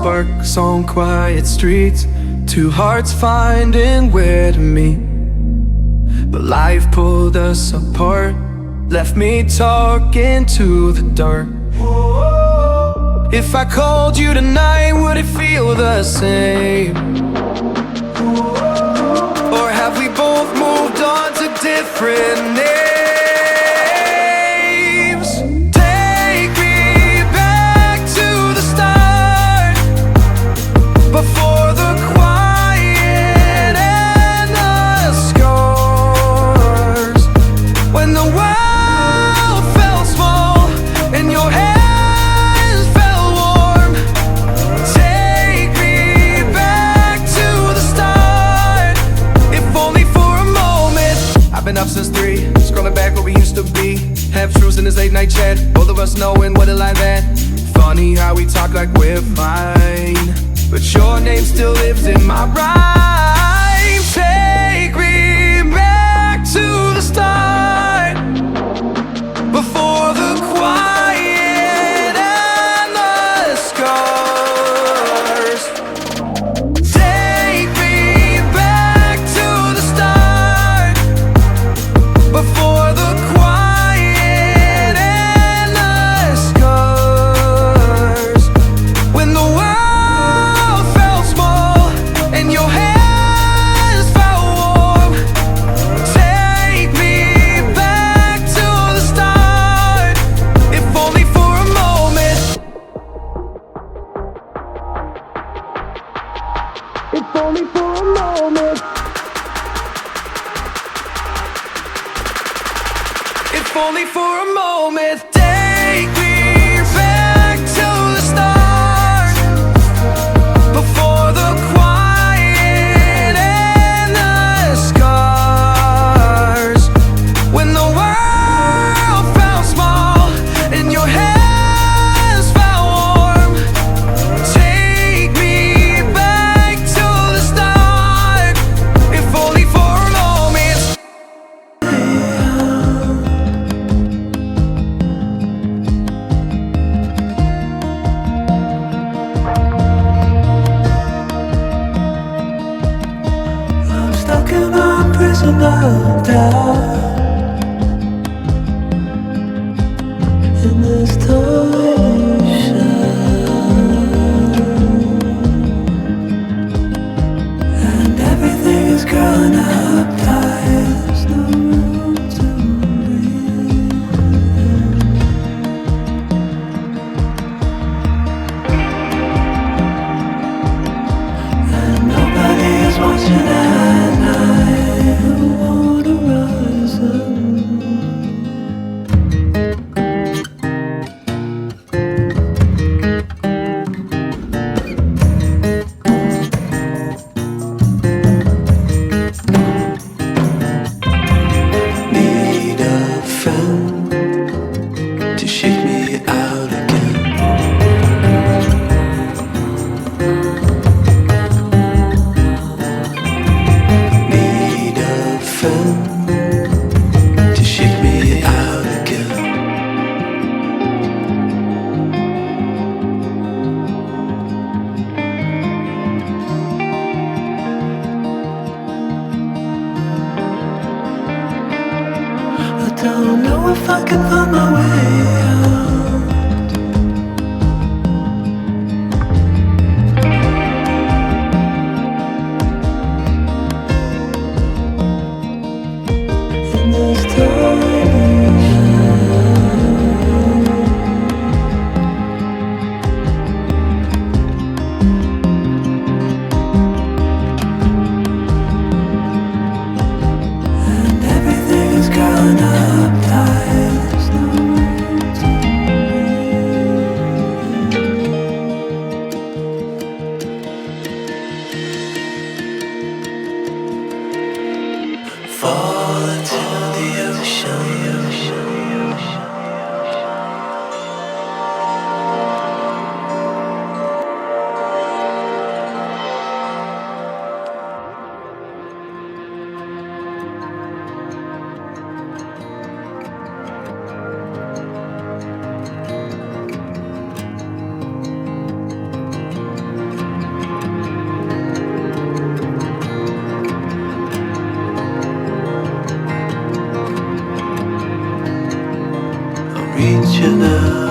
sparks on quiet streets, two hearts finding where to meet. But life pulled us apart, left me talking to the dark. If I called you tonight, would it feel the same? Or have we both moved on to different names? Take me back to the start, before the quiet and the scars. When the world felt small and your hands felt warm. Take me back to the start, if only for a moment. I've been up since 3, scrolling back where we used to be. Half truths in this late night chat, both of us knowing what a lie that. Funny how we talk like we're fine, but your name still lives in my rhyme. Take me back to the start, before the quiet and the scars. Take me back to the start, before the quiet and the scars. When the world felt small and your hands felt warm. Take me back to the start, if only for a moment. If only for a moment. If only for a moment. Take me back to the start, before the quiet and the scars. When the world felt small and your hands felt warm. Take me back to the start, if only for a moment. I'm stuck in a prison of doubt, in this torsion, and everything is growing up tight. There's no room to breathe, and nobody is watching at night. Who wanna rise up? Need a friend to shake me out again. Need a friend to shake me out again. I don't know if I can find my way out. In this torsion, and everything is growing up tight. There's no room to reaching out.